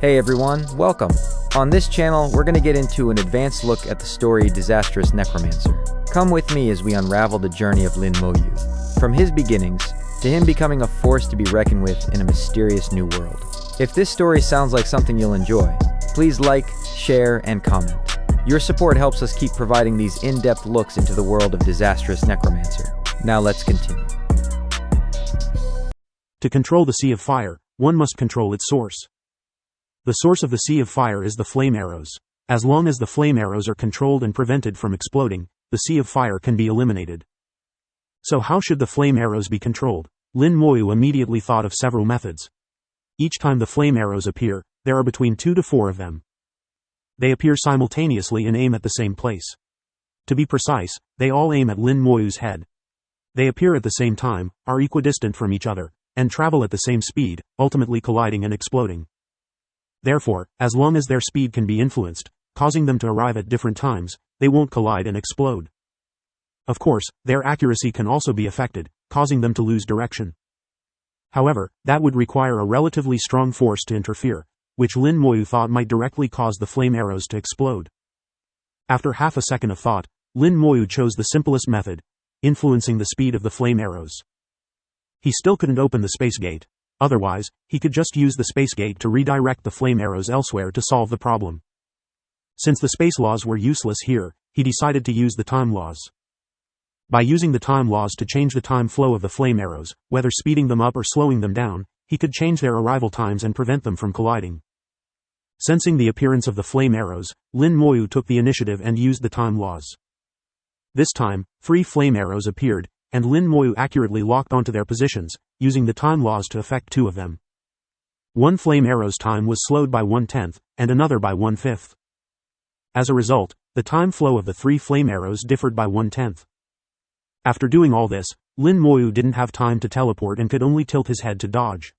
Hey everyone, welcome. On this channel, we're going to get into an advanced look at the story Disastrous Necromancer. Come with me as we unravel the journey of Lin Moyu, from his beginnings to him becoming a force to be reckoned with in a mysterious new world. If this story sounds like something you'll enjoy, please like, share, and comment. Your support helps us keep providing these in-depth looks into the world of Disastrous Necromancer. Now let's continue. To control the Sea of Fire, one must control its source. The source of the Sea of Fire is the flame arrows. As long as the flame arrows are controlled and prevented from exploding, the Sea of Fire can be eliminated. So how should the flame arrows be controlled? Lin Moyu immediately thought of several methods. Each time the flame arrows appear, there are between 2 to 4 of them. They appear simultaneously and aim at the same place. To be precise, they all aim at Lin Moyu's head. They appear at the same time, are equidistant from each other, and travel at the same speed, ultimately colliding and exploding. Therefore, as long as their speed can be influenced, causing them to arrive at different times, they won't collide and explode. Of course, their accuracy can also be affected, causing them to lose direction. However, that would require a relatively strong force to interfere, which Lin Moyu thought might directly cause the flame arrows to explode. After half a second of thought, Lin Moyu chose the simplest method, influencing the speed of the flame arrows. He still couldn't open the space gate. Otherwise, he could just use the space gate to redirect the flame arrows elsewhere to solve the problem. Since the space laws were useless here, he decided to use the time laws. By using the time laws to change the time flow of the flame arrows, whether speeding them up or slowing them down, he could change their arrival times and prevent them from colliding. Sensing the appearance of the flame arrows, Lin Moyu took the initiative and used the time laws. This time, 3 flame arrows appeared, and Lin Moyu accurately locked onto their positions, using the time laws to affect 2 of them. One flame arrow's time was slowed by 1/10, and another by 1/5. As a result, the time flow of the 3 flame arrows differed by 1/10. After doing all this, Lin Moyu didn't have time to teleport and could only tilt his head to dodge.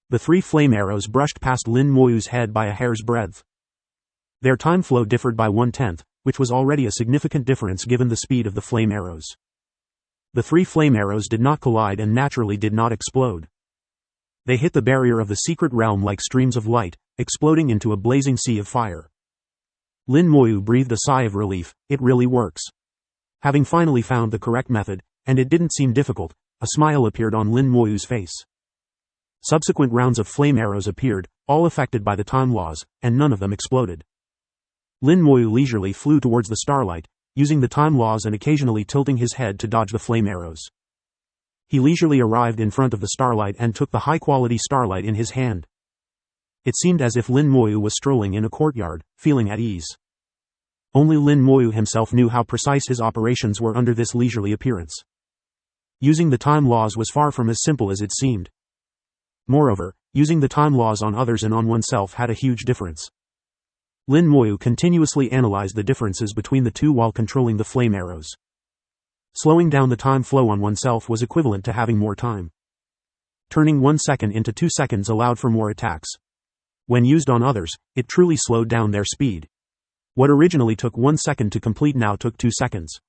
The 3 flame arrows brushed past Lin Moyu's head by a hair's breadth. Their time flow differed by 1/10, which was already a significant difference given the speed of the flame arrows. The 3 flame arrows did not collide and naturally did not explode. They hit the barrier of the secret realm like streams of light, exploding into a blazing sea of fire. Lin Moyu breathed a sigh of relief. It really works. Having finally found the correct method, and it didn't seem difficult, a smile appeared on Lin Moyu's face. Subsequent rounds of flame arrows appeared, all affected by the time laws, and none of them exploded. Lin Moyu leisurely flew towards the starlight, using the time laws and occasionally tilting his head to dodge the flame arrows. He leisurely arrived in front of the starlight and took the high-quality starlight in his hand. It seemed as if Lin Moyu was strolling in a courtyard, feeling at ease. Only Lin Moyu himself knew how precise his operations were under this leisurely appearance. Using the time laws was far from as simple as it seemed. Moreover, using the time laws on others and on oneself had a huge difference. Lin Moyu continuously analyzed the differences between the 2 while controlling the flame arrows. Slowing down the time flow on oneself was equivalent to having more time. Turning 1 second into 2 seconds allowed for more attacks. When used on others, it truly slowed down their speed. What originally took 1 second to complete now took 2 seconds.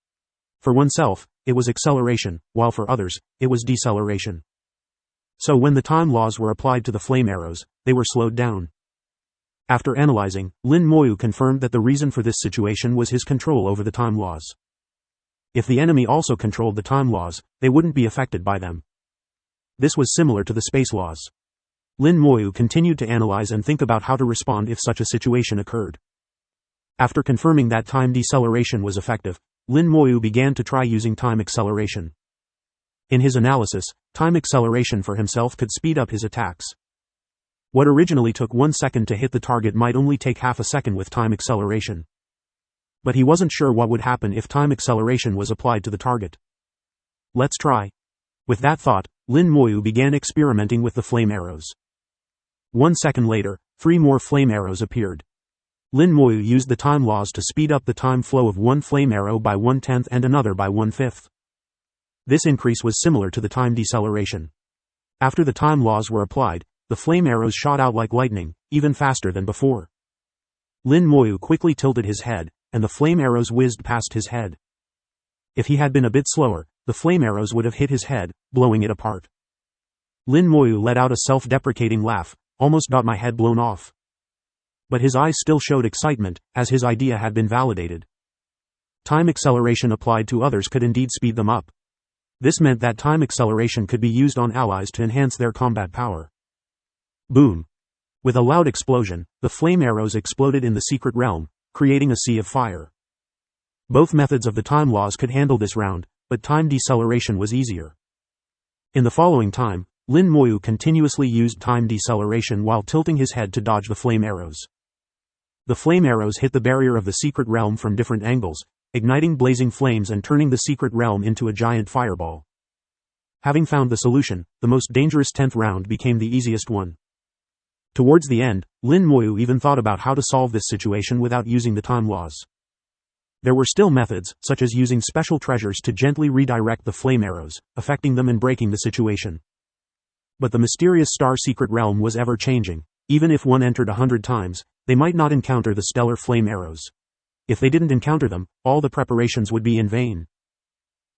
For oneself, it was acceleration, while for others, it was deceleration. So when the time laws were applied to the flame arrows, they were slowed down. After analyzing, Lin Moyu confirmed that the reason for this situation was his control over the time laws. If the enemy also controlled the time laws, they wouldn't be affected by them. This was similar to the space laws. Lin Moyu continued to analyze and think about how to respond if such a situation occurred. After confirming that time deceleration was effective, Lin Moyu began to try using time acceleration. In his analysis, time acceleration for himself could speed up his attacks. What originally took 1 second to hit the target might only take half a second with time acceleration. But he wasn't sure what would happen if time acceleration was applied to the target. Let's try. With that thought, Lin Moyu began experimenting with the flame arrows. 1 second later, 3 more flame arrows appeared. Lin Moyu used the time laws to speed up the time flow of 1 flame arrow by 1/10 and another by 1/5. This increase was similar to the time deceleration. After the time laws were applied, the flame arrows shot out like lightning, even faster than before. Lin Moyu quickly tilted his head, and the flame arrows whizzed past his head. If he had been a bit slower, the flame arrows would have hit his head, blowing it apart. Lin Moyu let out a self-deprecating laugh. Almost got my head blown off. But his eyes still showed excitement, as his idea had been validated. Time acceleration applied to others could indeed speed them up. This meant that time acceleration could be used on allies to enhance their combat power. Boom! With a loud explosion, the flame arrows exploded in the secret realm, creating a sea of fire. Both methods of the time laws could handle this round, but time deceleration was easier. In the following time, Lin Moyu continuously used time deceleration while tilting his head to dodge the flame arrows. The flame arrows hit the barrier of the secret realm from different angles, igniting blazing flames and turning the secret realm into a giant fireball. Having found the solution, the most dangerous 10th round became the easiest one. Towards the end, Lin Moyu even thought about how to solve this situation without using the time laws. There were still methods, such as using special treasures to gently redirect the flame arrows, affecting them and breaking the situation. But the mysterious star secret realm was ever changing. Even if one entered 100 times, they might not encounter the stellar flame arrows. If they didn't encounter them, all the preparations would be in vain.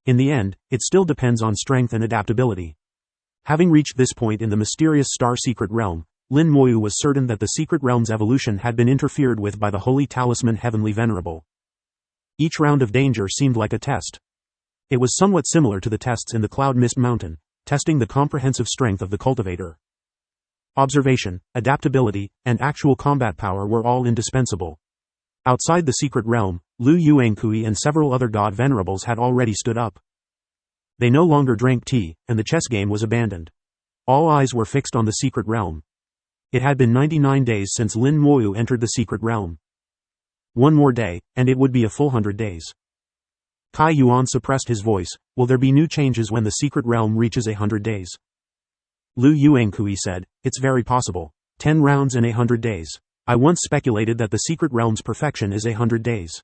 In the end, it still depends on strength and adaptability. Having reached this point in the mysterious star secret realm, Lin Moyu was certain that the secret realm's evolution had been interfered with by the holy talisman Heavenly Venerable. Each round of danger seemed like a test. It was somewhat similar to the tests in the Cloud Mist Mountain, testing the comprehensive strength of the cultivator. Observation, adaptability, and actual combat power were all indispensable. Outside the secret realm, Lu Yuankui and several other god venerables had already stood up. They no longer drank tea, and the chess game was abandoned. All eyes were fixed on the secret realm. It had been 99 days since Lin Moyu entered the secret realm. One more day, and it would be a full 100 days. Kai Yuan suppressed his voice. Will there be new changes when the secret realm reaches 100 days? Lu Yuankui said, it's very possible. 10 rounds in 100 days. I once speculated that the secret realm's perfection is 100 days.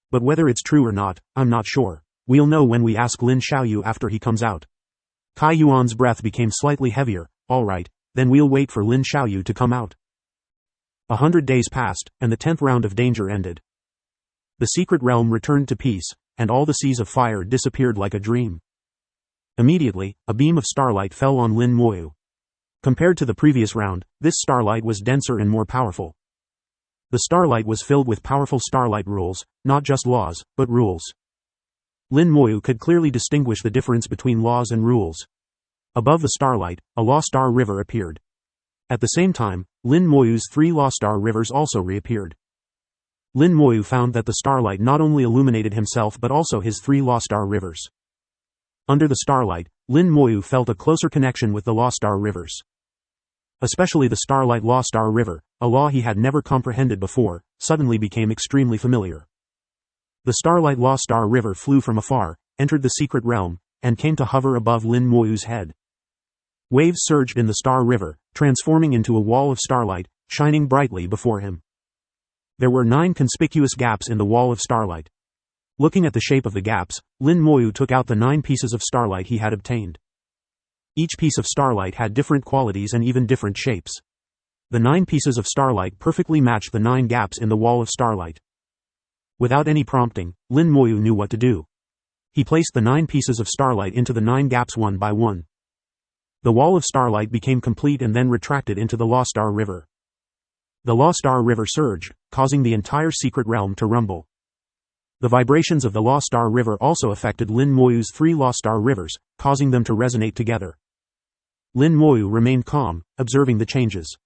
But whether it's true or not, I'm not sure. We'll know when we ask Lin Xiaoyu after he comes out. Kai Yuan's breath became slightly heavier. Alright, then we'll wait for Lin Xiaoyu to come out. 100 days passed, and the 10th round of danger ended. The secret realm returned to peace, and all the seas of fire disappeared like a dream. Immediately, a beam of starlight fell on Lin Moyu. Compared to the previous round, this starlight was denser and more powerful. The starlight was filled with powerful starlight rules, not just laws, but rules. Lin Moyu could clearly distinguish the difference between laws and rules. Above the starlight, a law star river appeared. At the same time, Lin Moyu's 3 law star rivers also reappeared. Lin Moyu found that the starlight not only illuminated himself but also his 3 law star rivers. Under the starlight, Lin Moyu felt a closer connection with the law star rivers. Especially the starlight law star river, a law he had never comprehended before, suddenly became extremely familiar. The starlight law star river flew from afar, entered the secret realm, and came to hover above Lin Moyu's head. Waves surged in the star river, transforming into a wall of starlight, shining brightly before him. There were 9 conspicuous gaps in the wall of starlight. Looking at the shape of the gaps, Lin Moyu took out the 9 pieces of starlight he had obtained. Each piece of starlight had different qualities and even different shapes. The 9 pieces of starlight perfectly matched the 9 gaps in the wall of starlight. Without any prompting, Lin Moyu knew what to do. He placed the 9 pieces of starlight into the 9 gaps one by one. The wall of starlight became complete and then retracted into the Law Star River. The Law Star River surged, causing the entire secret realm to rumble. The vibrations of the Law Star River also affected Lin Moyu's 3 Law Star rivers, causing them to resonate together. Lin Moyu remained calm, observing the changes.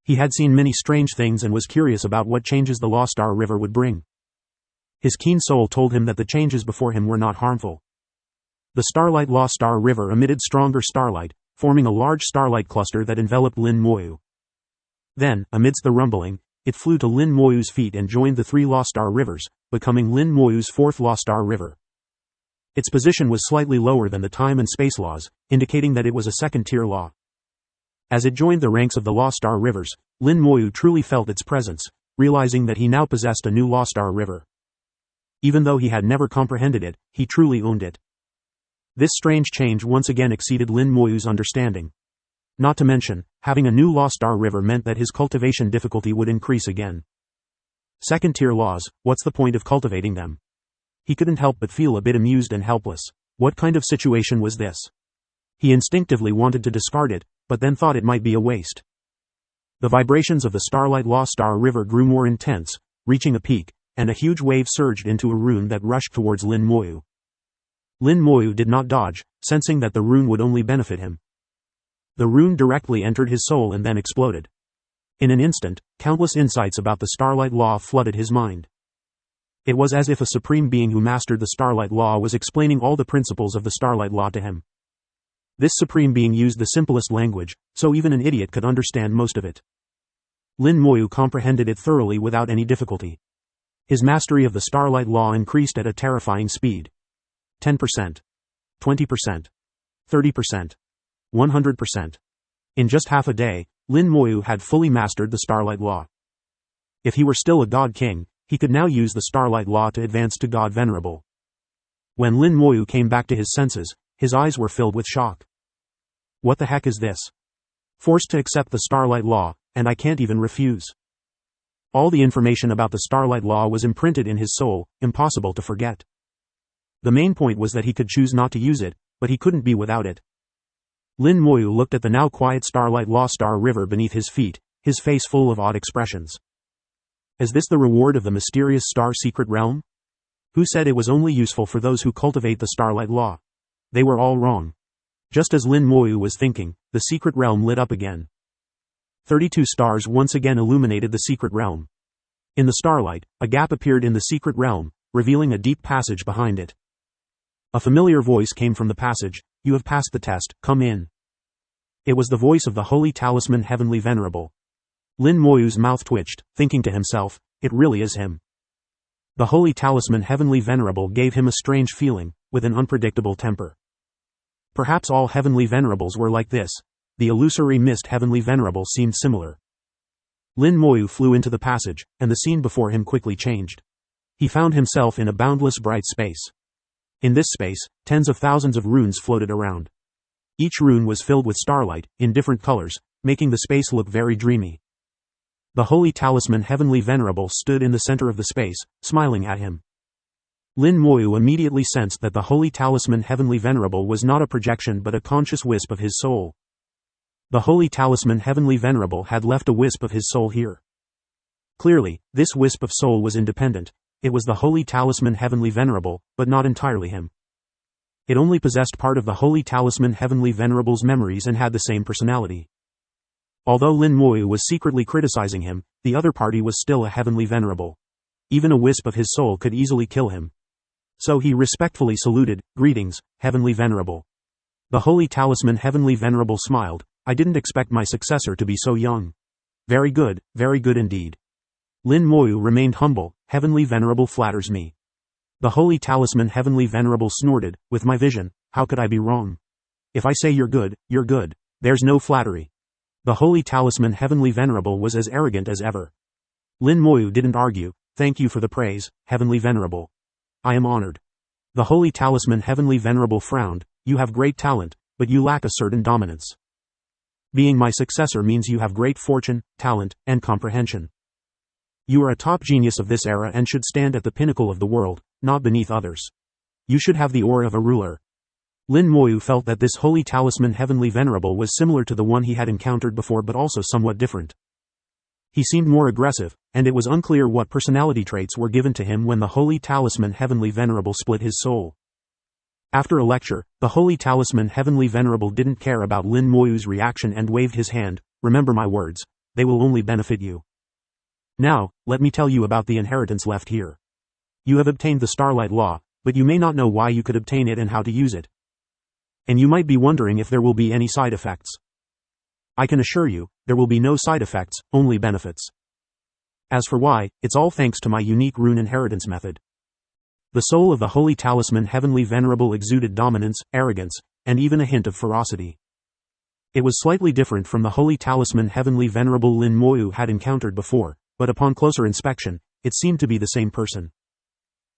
He had seen many strange things and was curious about what changes the Law Star River would bring. His keen soul told him that the changes before him were not harmful. The Starlight Law Star River emitted stronger starlight, forming a large starlight cluster that enveloped Lin Moyu. Then, amidst the rumbling, it flew to Lin Moyu's feet and joined the 3 Law Star rivers, becoming Lin Moyu's 4th Law Star River. Its position was slightly lower than the time and space laws, indicating that it was a 2nd-tier law. As it joined the ranks of the Law Star rivers, Lin Moyu truly felt its presence, realizing that he now possessed a new Law Star river. Even though he had never comprehended it, he truly owned it. This strange change once again exceeded Lin Moyu's understanding. Not to mention, having a new Law Star river meant that his cultivation difficulty would increase again. 2nd-tier laws, what's the point of cultivating them? He couldn't help but feel a bit amused and helpless. What kind of situation was this? He instinctively wanted to discard it, but then thought it might be a waste. The vibrations of the Starlight Law Star River grew more intense, reaching a peak, and a huge wave surged into a rune that rushed towards Lin Moyu. Lin Moyu did not dodge, sensing that the rune would only benefit him. The rune directly entered his soul and then exploded. In an instant, countless insights about the Starlight Law flooded his mind. It was as if a supreme being who mastered the Starlight Law was explaining all the principles of the Starlight Law to him. This supreme being used the simplest language, so even an idiot could understand most of it. Lin Moyu comprehended it thoroughly without any difficulty. His mastery of the Starlight Law increased at a terrifying speed. 10%. 20%. 30%. 100%. In just half a day, Lin Moyu had fully mastered the Starlight Law. If he were still a God King, he could now use the Starlight Law to advance to God Venerable. When Lin Moyu came back to his senses, his eyes were filled with shock. What the heck is this? Forced to accept the Starlight Law, and I can't even refuse. All the information about the Starlight Law was imprinted in his soul, impossible to forget. The main point was that he could choose not to use it, but he couldn't be without it. Lin Moyu looked at the now quiet Starlight Law Star River beneath his feet, his face full of odd expressions. Is this the reward of the mysterious Star Secret Realm? Who said it was only useful for those who cultivate the Starlight Law? They were all wrong. Just as Lin Moyu was thinking, the secret realm lit up again. 32 stars once again illuminated the secret realm. In the starlight, a gap appeared in the secret realm, revealing a deep passage behind it. A familiar voice came from the passage, "You have passed the test, come in." It was the voice of the Holy Talisman Heavenly Venerable. Lin Moyu's mouth twitched, thinking to himself, it really is him. The Holy Talisman Heavenly Venerable gave him a strange feeling, with an unpredictable temper. Perhaps all Heavenly Venerables were like this. The illusory mist Heavenly Venerable seemed similar. Lin Moyu flew into the passage, and the scene before him quickly changed. He found himself in a boundless bright space. In this space, tens of thousands of runes floated around. Each rune was filled with starlight, in different colors, making the space look very dreamy. The Holy Talisman Heavenly Venerable stood in the center of the space, smiling at him. Lin Moyu immediately sensed that the Holy Talisman Heavenly Venerable was not a projection but a conscious wisp of his soul. The Holy Talisman Heavenly Venerable had left a wisp of his soul here. Clearly, this wisp of soul was independent. It was the Holy Talisman Heavenly Venerable, but not entirely him. It only possessed part of the Holy Talisman Heavenly Venerable's memories and had the same personality. Although Lin Moyu was secretly criticizing him, the other party was still a Heavenly Venerable. Even a wisp of his soul could easily kill him. So he respectfully saluted, "Greetings, Heavenly Venerable." The Holy Talisman Heavenly Venerable smiled, "I didn't expect my successor to be so young." Very good indeed." Lin Moyu remained humble, "Heavenly Venerable flatters me." The Holy Talisman Heavenly Venerable snorted, "With my vision, how could I be wrong? If I say you're good, you're good. There's no flattery." The Holy Talisman Heavenly Venerable was as arrogant as ever. Lin Moyu didn't argue, "Thank you for the praise, Heavenly Venerable. I am honored." The Holy Talisman Heavenly Venerable frowned, "You have great talent, but you lack a certain dominance. Being my successor means you have great fortune, talent, and comprehension. You are a top genius of this era and should stand at the pinnacle of the world, not beneath others. You should have the aura of a ruler." Lin Moyu felt that this Holy Talisman Heavenly Venerable was similar to the one he had encountered before but also somewhat different. He seemed more aggressive, and it was unclear what personality traits were given to him when the Holy Talisman Heavenly Venerable split his soul. After a lecture, the Holy Talisman Heavenly Venerable didn't care about Lin Moyu's reaction and waved his hand, "Remember my words, they will only benefit you. Now, let me tell you about the inheritance left here. You have obtained the Starlight Law, but you may not know why you could obtain it and how to use it. And you might be wondering if there will be any side effects. I can assure you, there will be no side effects, only benefits. As for why, it's all thanks to my unique rune inheritance method." The soul of the Holy Talisman Heavenly Venerable exuded dominance, arrogance, and even a hint of ferocity. It was slightly different from the Holy Talisman Heavenly Venerable Lin Moyu had encountered before, but upon closer inspection, it seemed to be the same person.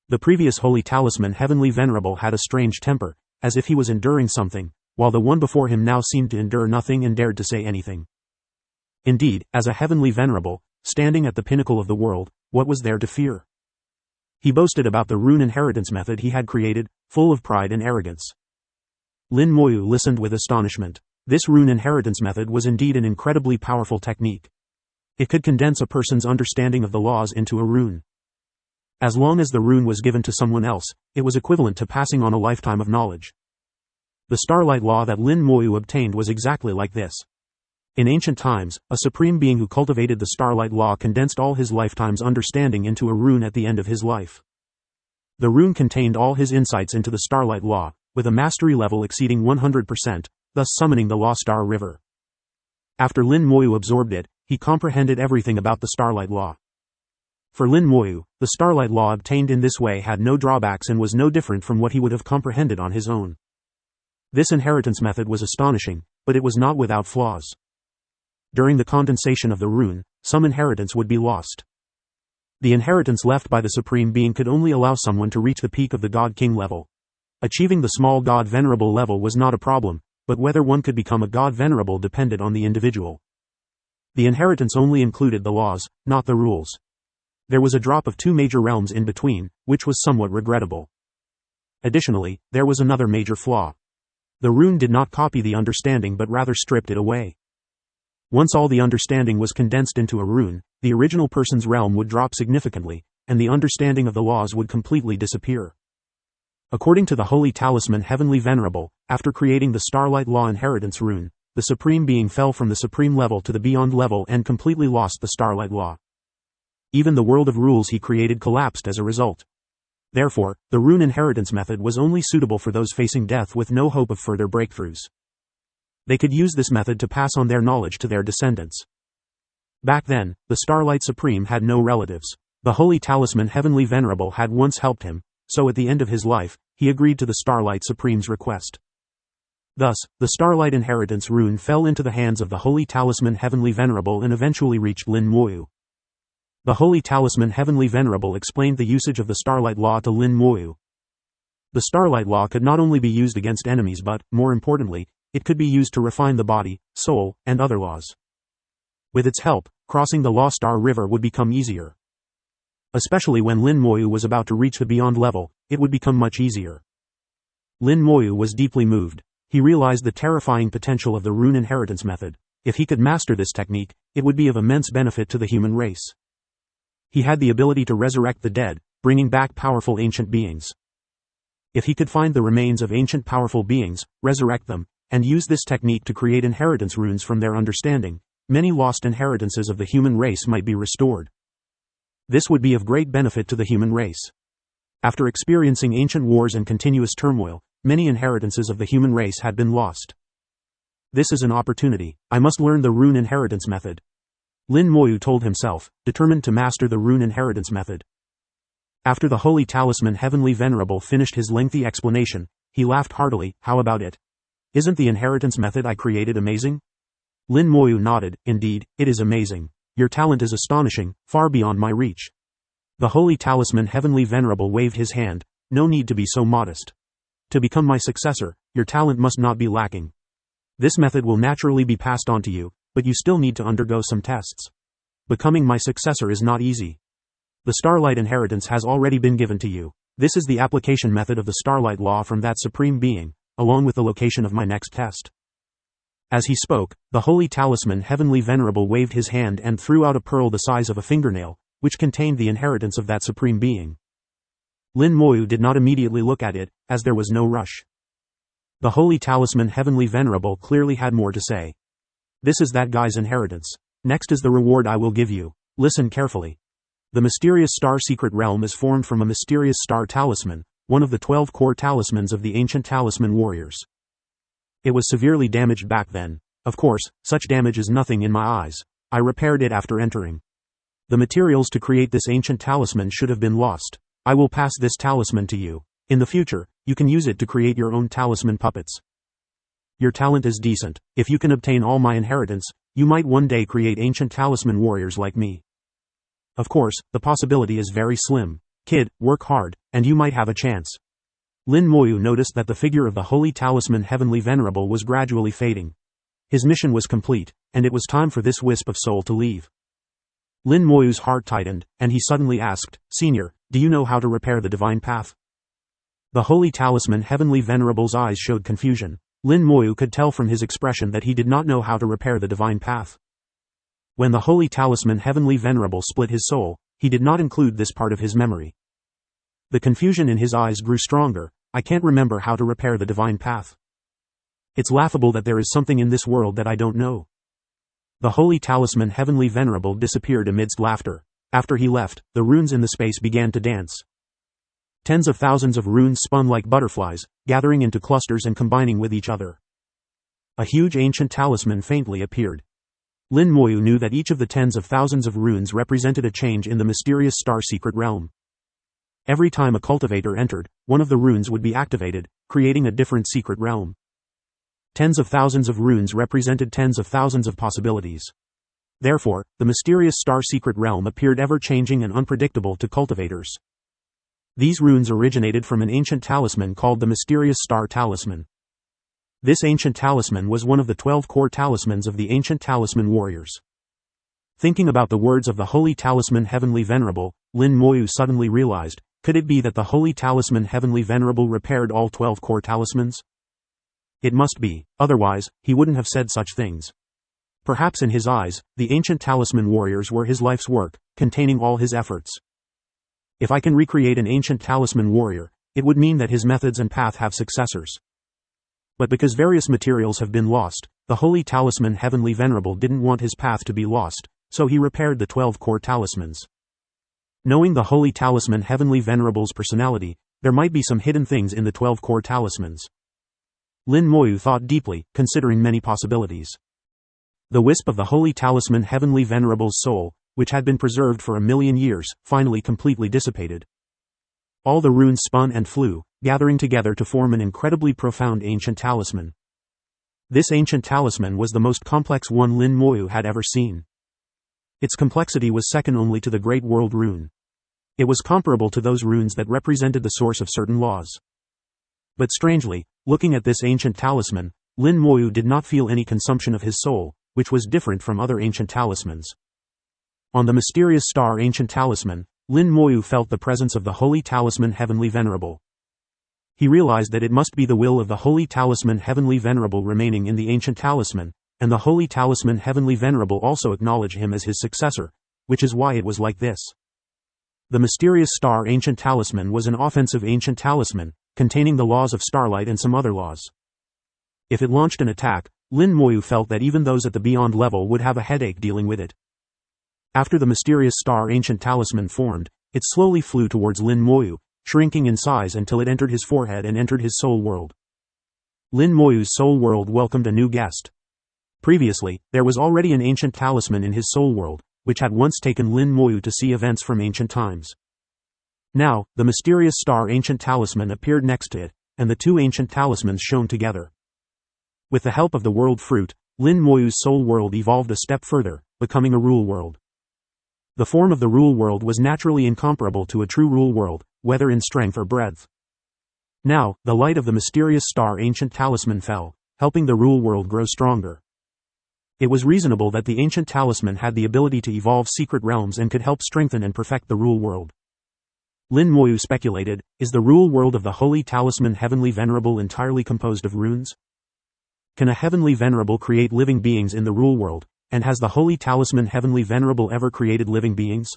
The previous Holy Talisman Heavenly Venerable had a strange temper, as if he was enduring something, while the one before him now seemed to endure nothing and dared to say anything. Indeed, as a Heavenly Venerable, standing at the pinnacle of the world, what was there to fear? He boasted about the rune inheritance method he had created, full of pride and arrogance. Lin Moyu listened with astonishment. This rune inheritance method was indeed an incredibly powerful technique. It could condense a person's understanding of the laws into a rune. As long as the rune was given to someone else, it was equivalent to passing on a lifetime of knowledge. The Starlight Law that Lin Moyu obtained was exactly like this. In ancient times, a supreme being who cultivated the Starlight Law condensed all his lifetime's understanding into a rune at the end of his life. The rune contained all his insights into the Starlight Law, with a mastery level exceeding 100%, thus summoning the Law Star River. After Lin Moyu absorbed it, he comprehended everything about the Starlight Law. For Lin Moyu, the Starlight Law obtained in this way had no drawbacks and was no different from what he would have comprehended on his own. This inheritance method was astonishing, but it was not without flaws. During the condensation of the rune, some inheritance would be lost. The inheritance left by the Supreme Being could only allow someone to reach the peak of the God King level. Achieving the small God Venerable level was not a problem, but whether one could become a God Venerable depended on the individual. The inheritance only included the laws, not the rules. There was a drop of 2 major realms in between, which was somewhat regrettable. Additionally, there was another major flaw. The rune did not copy the understanding but rather stripped it away. Once all the understanding was condensed into a rune, the original person's realm would drop significantly, and the understanding of the laws would completely disappear. According to the Holy Talisman Heavenly Venerable, after creating the Starlight Law Inheritance Rune, the Supreme Being fell from the Supreme level to the Beyond level and completely lost the Starlight Law. Even the world of rules he created collapsed as a result. Therefore, the rune inheritance method was only suitable for those facing death with no hope of further breakthroughs. They could use this method to pass on their knowledge to their descendants. Back then, the Starlight Supreme had no relatives. The Holy Talisman Heavenly Venerable had once helped him, so at the end of his life, he agreed to the Starlight Supreme's request. Thus, the Starlight Inheritance Rune fell into the hands of the Holy Talisman Heavenly Venerable and eventually reached Lin Moyu. The Holy Talisman Heavenly Venerable explained the usage of the Starlight Law to Lin Moyu. The Starlight Law could not only be used against enemies but, more importantly, it could be used to refine the body, soul, and other laws. With its help, crossing the Law Star River would become easier. Especially when Lin Moyu was about to reach the Beyond level, it would become much easier. Lin Moyu was deeply moved. He realized the terrifying potential of the rune inheritance method. If he could master this technique, it would be of immense benefit to the human race. He had the ability to resurrect the dead, bringing back powerful ancient beings. If he could find the remains of ancient powerful beings, resurrect them, and use this technique to create inheritance runes from their understanding, many lost inheritances of the human race might be restored. This would be of great benefit to the human race. After experiencing ancient wars and continuous turmoil, many inheritances of the human race had been lost. This is an opportunity. I must learn the rune inheritance method. Lin Moyu told himself, determined to master the rune inheritance method. After the Holy Talisman Heavenly Venerable finished his lengthy explanation, he laughed heartily. How about it? Isn't the inheritance method I created amazing? Lin Moyu nodded. Indeed, it is amazing. Your talent is astonishing, far beyond my reach. The Holy Talisman Heavenly Venerable waved his hand. No need to be so modest. To become my successor, your talent must not be lacking. This method will naturally be passed on to you, but you still need to undergo some tests. Becoming my successor is not easy. The Starlight Inheritance has already been given to you. This is the application method of the Starlight Law from that Supreme Being, along with the location of my next test. As he spoke, the Holy Talisman Heavenly Venerable waved his hand and threw out a pearl the size of a fingernail, which contained the inheritance of that Supreme Being. Lin Moyu did not immediately look at it, as there was no rush. The Holy Talisman Heavenly Venerable clearly had more to say. This is that guy's inheritance. Next is the reward I will give you. Listen carefully. The mysterious star secret realm is formed from a mysterious star talisman, one of the 12 core talismans of the ancient talisman warriors. It was severely damaged back then. Of course, such damage is nothing in my eyes. I repaired it after entering. The materials to create this ancient talisman should have been lost. I will pass this talisman to you. In the future, you can use it to create your own talisman puppets. Your talent is decent. If you can obtain all my inheritance, you might one day create ancient talisman warriors like me. Of course, the possibility is very slim. Kid, work hard, and you might have a chance. Lin Moyu noticed that the figure of the Holy Talisman Heavenly Venerable was gradually fading. His mission was complete, and it was time for this wisp of soul to leave. Lin Moyu's heart tightened, and he suddenly asked, Senior, do you know how to repair the divine path? The Holy Talisman Heavenly Venerable's eyes showed confusion. Lin Moyu could tell from his expression that he did not know how to repair the divine path. When the Holy Talisman Heavenly Venerable split his soul, he did not include this part of his memory. The confusion in his eyes grew stronger. I can't remember how to repair the divine path. It's laughable that there is something in this world that I don't know. The Holy Talisman Heavenly Venerable disappeared amidst laughter. After he left, the runes in the space began to dance. Tens of thousands of runes spun like butterflies, gathering into clusters and combining with each other. A huge ancient talisman faintly appeared. Lin Moyu knew that each of the tens of thousands of runes represented a change in the mysterious star secret realm. Every time a cultivator entered, one of the runes would be activated, creating a different secret realm. Tens of thousands of runes represented tens of thousands of possibilities. Therefore, the mysterious star secret realm appeared ever-changing and unpredictable to cultivators. These runes originated from an ancient talisman called the Mysterious Star Talisman. This ancient talisman was one of the 12 core talismans of the ancient talisman warriors. Thinking about the words of the Holy Talisman Heavenly Venerable, Lin Moyu suddenly realized, could it be that the Holy Talisman Heavenly Venerable repaired all 12 core talismans? It must be, otherwise, he wouldn't have said such things. Perhaps in his eyes, the ancient talisman warriors were his life's work, containing all his efforts. If I can recreate an ancient talisman warrior, it would mean that his methods and path have successors. But because various materials have been lost, the Holy Talisman Heavenly Venerable didn't want his path to be lost, so he repaired the 12 core talismans. Knowing the Holy Talisman Heavenly Venerable's personality, there might be some hidden things in the 12 core talismans. Lin Moyu thought deeply, considering many possibilities. The wisp of the Holy Talisman Heavenly Venerable's soul, which had been preserved for 1,000,000 years, finally completely dissipated. All the runes spun and flew, gathering together to form an incredibly profound ancient talisman. This ancient talisman was the most complex one Lin Moyu had ever seen. Its complexity was second only to the Great World Rune. It was comparable to those runes that represented the source of certain laws. But strangely, looking at this ancient talisman, Lin Moyu did not feel any consumption of his soul, which was different from other ancient talismans. On the Mysterious Star Ancient Talisman, Lin Moyu felt the presence of the Holy Talisman Heavenly Venerable. He realized that it must be the will of the Holy Talisman Heavenly Venerable remaining in the ancient talisman, and the Holy Talisman Heavenly Venerable also acknowledged him as his successor, which is why it was like this. The Mysterious Star Ancient Talisman was an offensive ancient talisman, containing the laws of starlight and some other laws. If it launched an attack, Lin Moyu felt that even those at the beyond level would have a headache dealing with it. After the Mysterious Star Ancient Talisman formed, it slowly flew towards Lin Moyu, shrinking in size until it entered his forehead and entered his soul world. Lin Moyu's soul world welcomed a new guest. Previously, there was already an ancient talisman in his soul world, which had once taken Lin Moyu to see events from ancient times. Now, the Mysterious Star Ancient Talisman appeared next to it, and the two ancient talismans shone together. With the help of the World Fruit, Lin Moyu's soul world evolved a step further, becoming a rule world. The form of the rule world was naturally incomparable to a true rule world, whether in strength or breadth. Now, the light of the Mysterious Star Ancient Talisman fell, helping the rule world grow stronger. It was reasonable that the ancient talisman had the ability to evolve secret realms and could help strengthen and perfect the rule world. Lin Moyu speculated, is the rule world of the Holy Talisman Heavenly Venerable entirely composed of runes? Can a Heavenly Venerable create living beings in the rule world? And has the Holy Talisman Heavenly Venerable ever created living beings?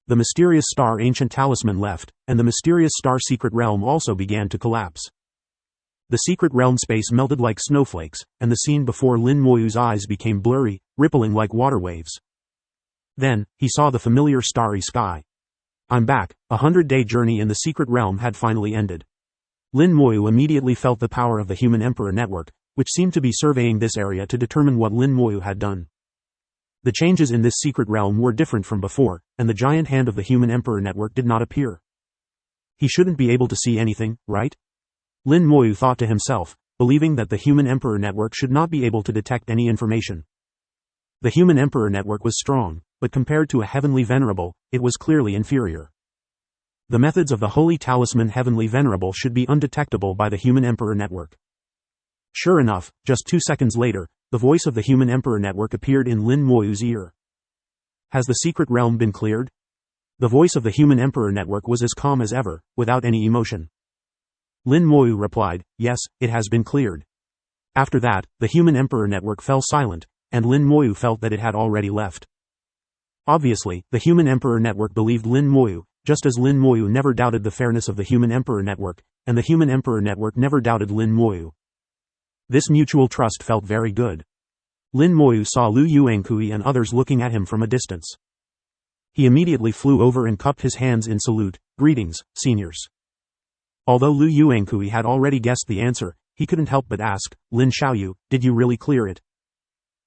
The Mysterious Star Ancient Talisman left, and the Mysterious Star Secret Realm also began to collapse. The secret realm space melted like snowflakes, and the scene before Lin Moyu's eyes became blurry, rippling like water waves. Then, he saw the familiar starry sky. I'm back. 100-day journey in the secret realm had finally ended. Lin Moyu immediately felt the power of the Human Emperor Network, which seemed to be surveying this area to determine what Lin Moyu had done. The changes in this secret realm were different from before, and the giant hand of the Human Emperor Network did not appear. He shouldn't be able to see anything, right? Lin Moyu thought to himself, believing that the Human Emperor Network should not be able to detect any information. The Human Emperor Network was strong, but compared to a Heavenly Venerable, it was clearly inferior. The methods of the Holy Talisman Heavenly Venerable should be undetectable by the Human Emperor Network. Sure enough, just 2 seconds later, the voice of the Human Emperor Network appeared in Lin Moyu's ear. Has the secret realm been cleared? The voice of the Human Emperor Network was as calm as ever, without any emotion. Lin Moyu replied, yes, it has been cleared. After that, the Human Emperor Network fell silent, and Lin Moyu felt that it had already left. Obviously, the Human Emperor Network believed Lin Moyu, just as Lin Moyu never doubted the fairness of the Human Emperor Network, and the Human Emperor Network never doubted Lin Moyu. This mutual trust felt very good. Lin Moyu saw Lu Yuankui and others looking at him from a distance. He immediately flew over and cupped his hands in salute. "Greetings, seniors." Although Lu Yuankui had already guessed the answer, he couldn't help but ask, "Lin Xiaoyu, did you really clear it?"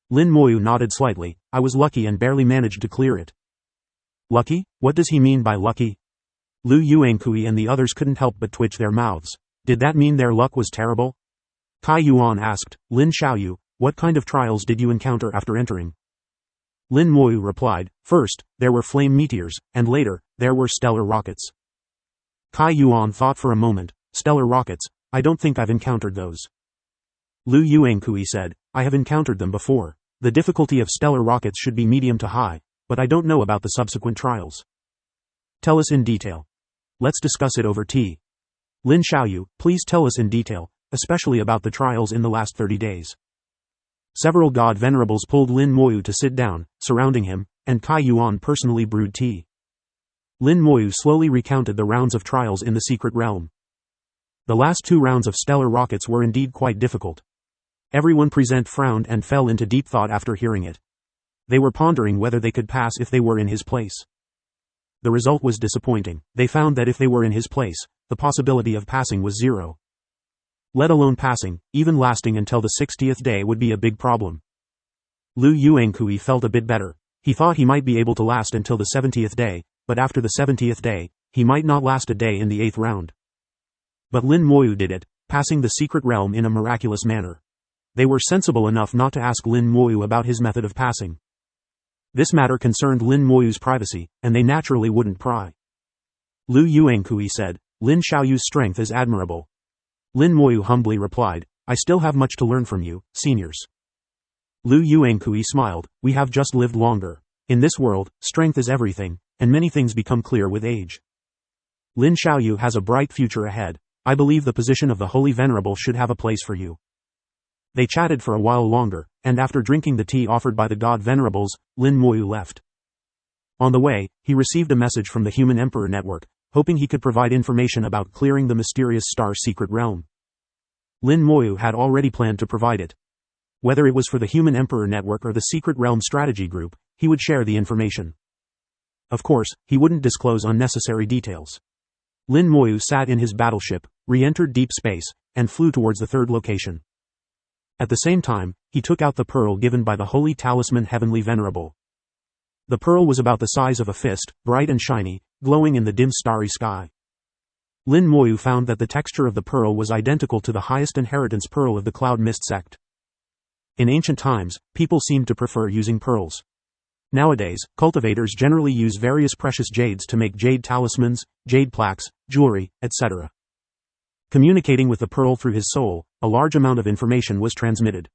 Lin Moyu nodded slightly. "I was lucky and barely managed to clear it." Lucky? What does he mean by lucky? Lu Yuankui and the others couldn't help but twitch their mouths. Did that mean their luck was terrible? Kai Yuan asked, "Lin Xiaoyu, what kind of trials did you encounter after entering?" Lin Moyu replied, "First, there were flame meteors, and later, there were stellar rockets." Kai Yuan thought for a moment. "Stellar rockets? I don't think I've encountered those." Lu Yuankui said, "I have encountered them before. The difficulty of stellar rockets should be medium to high, but I don't know about the subsequent trials." "Tell us in detail. Let's discuss it over tea." "Lin Xiaoyu, please tell us in detail, especially about the trials in the last 30 days. Several god venerables pulled Lin Moyu to sit down, surrounding him, and Kai Yuan personally brewed tea. Lin Moyu slowly recounted the rounds of trials in the secret realm. The last 2 rounds of stellar rockets were indeed quite difficult. Everyone present frowned and fell into deep thought after hearing it. They were pondering whether they could pass if they were in his place. The result was disappointing. They found that if they were in his place, the possibility of passing was 0. Let alone passing, even lasting until the 60th day would be a big problem. Lu Yuankui felt a bit better. He thought he might be able to last until the 70th day, but after the 70th day, he might not last a day in the 8th round. But Lin Moyu did it, passing the secret realm in a miraculous manner. They were sensible enough not to ask Lin Moyu about his method of passing. This matter concerned Lin Moyu's privacy, and they naturally wouldn't pry. Lu Yuankui said, "Lin Xiaoyu's strength is admirable." Lin Moyu humbly replied, "I still have much to learn from you, seniors." Lu Yuankui smiled, "We have just lived longer. In this world, strength is everything, and many things become clear with age. Lin Xiaoyu has a bright future ahead. I believe the position of the Holy Venerable should have a place for you." They chatted for a while longer, and after drinking the tea offered by the god venerables, Lin Moyu left. On the way, he received a message from the Human Emperor Network, hoping he could provide information about clearing the mysterious star secret realm. Lin Moyu had already planned to provide it. Whether it was for the Human Emperor Network or the Secret Realm Strategy Group, he would share the information. Of course, he wouldn't disclose unnecessary details. Lin Moyu sat in his battleship, re-entered deep space, and flew towards the 3rd location. At the same time, he took out the pearl given by the Holy Talisman Heavenly Venerable. The pearl was about the size of a fist, bright and shiny, glowing in the dim starry sky. Lin Moyu found that the texture of the pearl was identical to the highest inheritance pearl of the Cloud Mist sect. In ancient times, people seemed to prefer using pearls. Nowadays, cultivators generally use various precious jades to make jade talismans, jade plaques, jewelry, etc. Communicating with the pearl through his soul, a large amount of information was transmitted.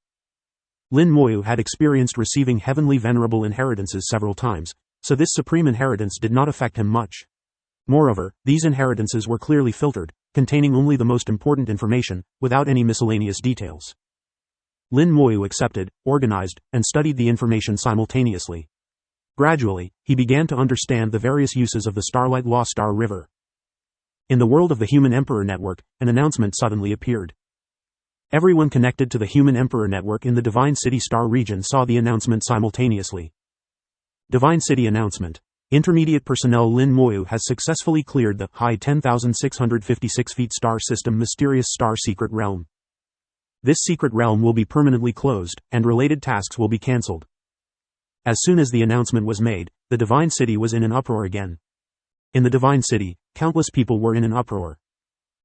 Lin Moyu had experienced receiving heavenly venerable inheritances several times, so this supreme inheritance did not affect him much. Moreover, these inheritances were clearly filtered, containing only the most important information, without any miscellaneous details. Lin Moyu accepted, organized, and studied the information simultaneously. Gradually, he began to understand the various uses of the Starlight Law Star River. In the world of the Human Emperor Network, an announcement suddenly appeared. Everyone connected to the Human Emperor Network in the Divine City Star region saw the announcement simultaneously. Divine City announcement. Intermediate personnel Lin Moyu has successfully cleared the high 10,656 feet star system mysterious star secret realm. This secret realm will be permanently closed, and related tasks will be cancelled. As soon as the announcement was made, the Divine City was in an uproar again. In the Divine City, countless people were in an uproar.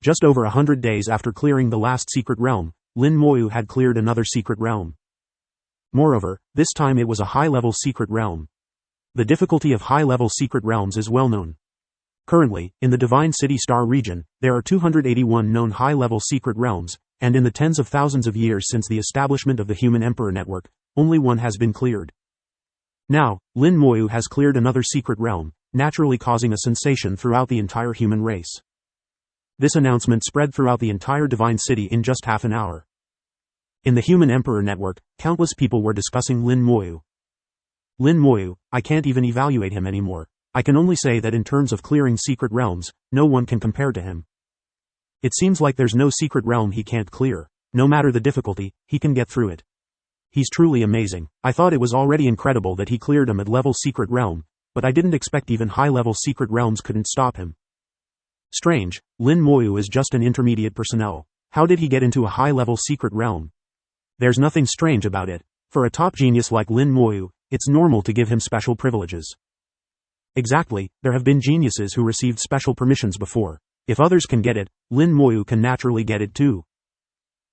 Just over 100 days after clearing the last secret realm, Lin Moyu had cleared another secret realm. Moreover, this time it was a high-level secret realm. The difficulty of high-level secret realms is well known. Currently, in the Divine City Star region, there are 281 known high-level secret realms, and in the tens of thousands of years since the establishment of the Human Emperor Network, only one has been cleared. Now, Lin Moyu has cleared another secret realm, naturally causing a sensation throughout the entire human race. This announcement spread throughout the entire Divine City in just half an hour. In the Human Emperor network, countless people were discussing Lin Moyu. Lin Moyu, I can't even evaluate him anymore. I can only say that in terms of clearing secret realms, no one can compare to him. It seems like there's no secret realm he can't clear. No matter the difficulty, he can get through it. He's truly amazing. I thought it was already incredible that he cleared a mid-level secret realm, but I didn't expect even high-level secret realms couldn't stop him. Strange, Lin Moyu is just an intermediate personnel. How did he get into a high-level secret realm? There's nothing strange about it. For a top genius like Lin Moyu, it's normal to give him special privileges. Exactly, there have been geniuses who received special permissions before. If others can get it, Lin Moyu can naturally get it too.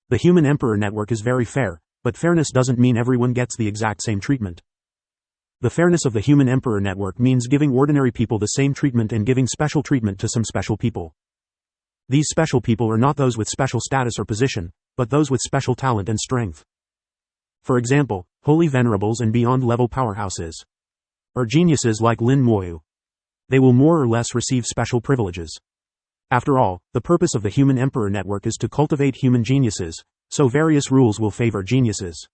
The Human Emperor network is very fair, but fairness doesn't mean everyone gets the exact same treatment. The fairness of the Human Emperor network means giving ordinary people the same treatment and giving special treatment to some special people. These special people are not those with special status or position, but those with special talent and strength. For example, holy venerables and beyond level powerhouses. Or geniuses like Lin Moyu. They will more or less receive special privileges. After all, the purpose of the Human Emperor network is to cultivate human geniuses, so various rules will favor geniuses.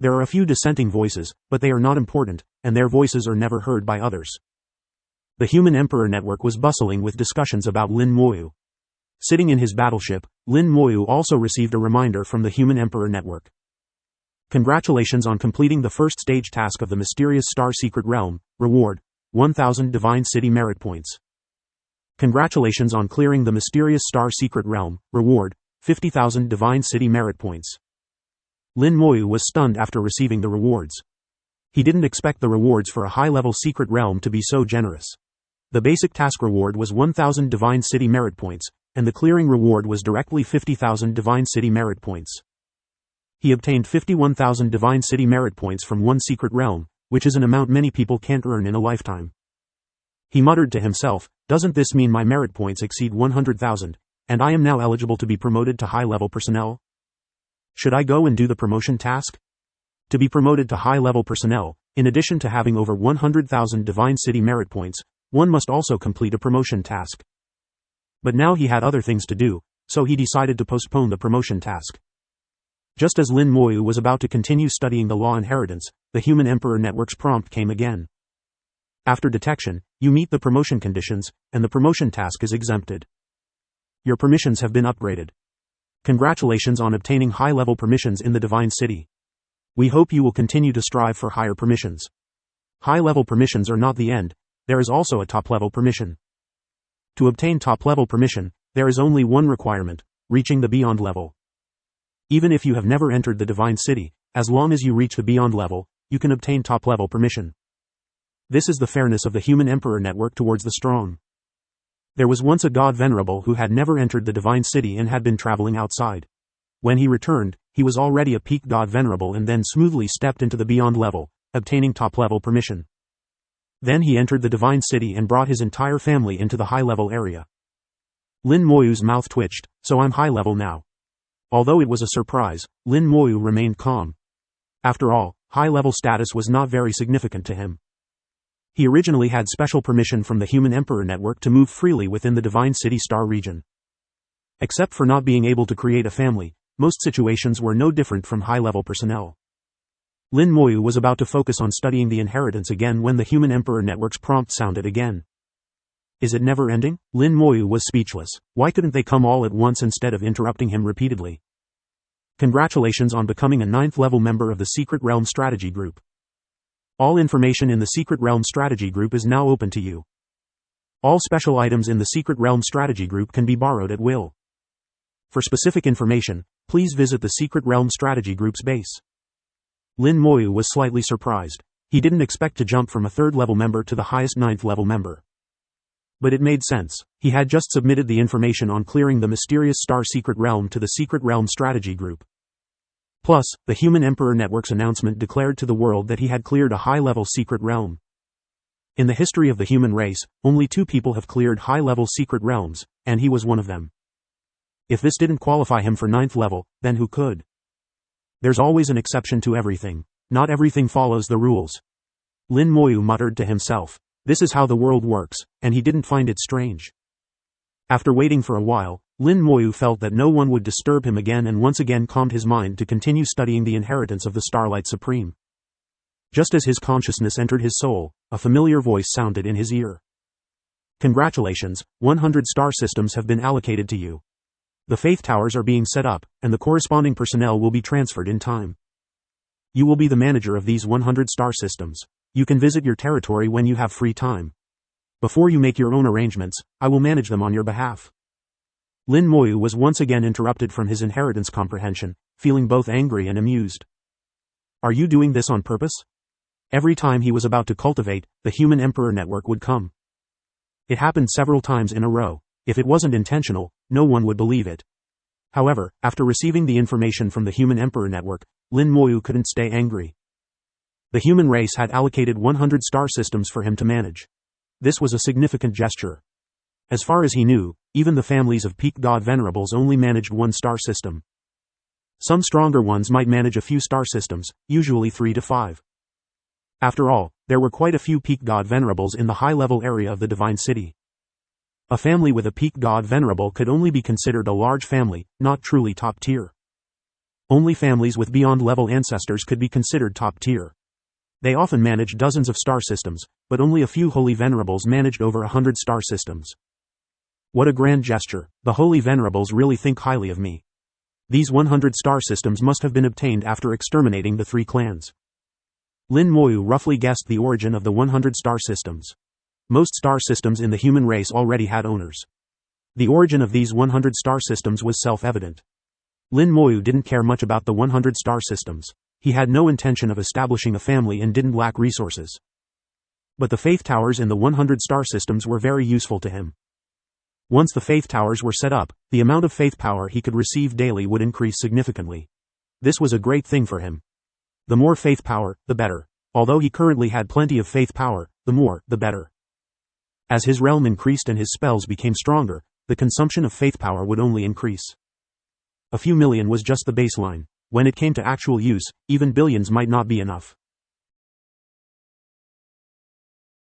There are a few dissenting voices, but they are not important, and their voices are never heard by others. The Human Emperor network was bustling with discussions about Lin Moyu. Sitting in his battleship, Lin Moyu also received a reminder from the Human Emperor network. Congratulations on completing the first stage task of the mysterious Star Secret Realm. Reward: 1,000 Divine City Merit Points. Congratulations on clearing the mysterious Star Secret Realm. Reward: 50,000 Divine City Merit Points. Lin Moyu was stunned after receiving the rewards. He didn't expect the rewards for a high-level secret realm to be so generous. The basic task reward was 1,000 Divine City Merit Points, and the clearing reward was directly 50,000 Divine City Merit Points. He obtained 51,000 Divine City Merit Points from one secret realm, which is an amount many people can't earn in a lifetime. He muttered to himself, "Doesn't this mean my merit points exceed 100,000, and I am now eligible to be promoted to high-level personnel? Should I go and do the promotion task?" To be promoted to high-level personnel, in addition to having over 100,000 Divine City Merit Points, one must also complete a promotion task. But now he had other things to do, so he decided to postpone the promotion task. Just as Lin Moyu was about to continue studying the law inheritance, the Human Emperor network's prompt came again. After detection, you meet the promotion conditions, and the promotion task is exempted. Your permissions have been upgraded. Congratulations on obtaining high-level permissions in the Divine City. We hope you will continue to strive for higher permissions. High-level permissions are not the end, there is also a top-level permission. To obtain top-level permission, there is only one requirement: reaching the Beyond level. Even if you have never entered the Divine City, as long as you reach the Beyond level, you can obtain top-level permission. This is the fairness of the Human Emperor network towards the strong. There was once a god venerable who had never entered the Divine City and had been traveling outside. When he returned, he was already a peak god venerable and then smoothly stepped into the Beyond level, obtaining top-level permission. Then he entered the Divine City and brought his entire family into the high-level area. Lin Moyu's mouth twitched, "So I'm high-level now." Although it was a surprise, Lin Moyu remained calm. After all, high-level status was not very significant to him. He originally had special permission from the Human Emperor network to move freely within the Divine City Star region. Except for not being able to create a family, most situations were no different from high-level personnel. Lin Moyu was about to focus on studying the inheritance again when the Human Emperor network's prompt sounded again. Is it never ending? Lin Moyu was speechless. Why couldn't they come all at once instead of interrupting him repeatedly? Congratulations on becoming a 9th-level member of the Secret Realm Strategy Group. All information in the Secret Realm Strategy Group is now open to you. All special items in the Secret Realm Strategy Group can be borrowed at will. For specific information, please visit the Secret Realm Strategy Group's base. Lin Moyu was slightly surprised. He didn't expect to jump from a 3rd-level member to the highest 9th-level member. But it made sense. He had just submitted the information on clearing the mysterious Star Secret Realm to the Secret Realm Strategy Group. Plus, the Human Emperor Network's announcement declared to the world that he had cleared a high-level secret realm. In the history of the human race, only 2 people have cleared high-level secret realms, and he was one of them. If this didn't qualify him for 9th level, then who could? There's always an exception to everything. Not everything follows the rules. Lin Moyu muttered to himself. This is how the world works, and he didn't find it strange. After waiting for a while, Lin Moyu felt that no one would disturb him again and once again calmed his mind to continue studying the inheritance of the Starlight Supreme. Just as his consciousness entered his soul, a familiar voice sounded in his ear. Congratulations, 100 star systems have been allocated to you. The faith towers are being set up, and the corresponding personnel will be transferred in time. You will be the manager of these 100 star systems. You can visit your territory when you have free time. Before you make your own arrangements, I will manage them on your behalf. Lin Moyu was once again interrupted from his inheritance comprehension, feeling both angry and amused. Are you doing this on purpose? Every time he was about to cultivate, the human emperor network would come. It happened several times in a row. If it wasn't intentional, no one would believe it. However, after receiving the information from the human emperor network, Lin Moyu couldn't stay angry. The human race had allocated 100 star systems for him to manage. This was a significant gesture. As far as he knew, even the families of peak god venerables only managed 1 star system. Some stronger ones might manage a few star systems, usually 3 to 5. After all, there were quite a few peak god venerables in the high-level area of the Divine City. A family with a peak god venerable could only be considered a large family, not truly top tier. Only families with beyond-level ancestors could be considered top tier. They often managed dozens of star systems, but only a few holy venerables managed over 100 star systems. What a grand gesture, the holy venerables really think highly of me. These 100 star systems must have been obtained after exterminating the 3 clans. Lin Moyu roughly guessed the origin of the 100 star systems. Most star systems in the human race already had owners. The origin of these 100 star systems was self-evident. Lin Moyu didn't care much about the 100 star systems. He had no intention of establishing a family and didn't lack resources. But the faith towers in the 100 star systems were very useful to him. Once the faith towers were set up, the amount of faith power he could receive daily would increase significantly. This was a great thing for him. The more faith power, the better. Although he currently had plenty of faith power, the more, the better. As his realm increased and his spells became stronger, the consumption of faith power would only increase. A few million was just the baseline. When it came to actual use, even billions might not be enough.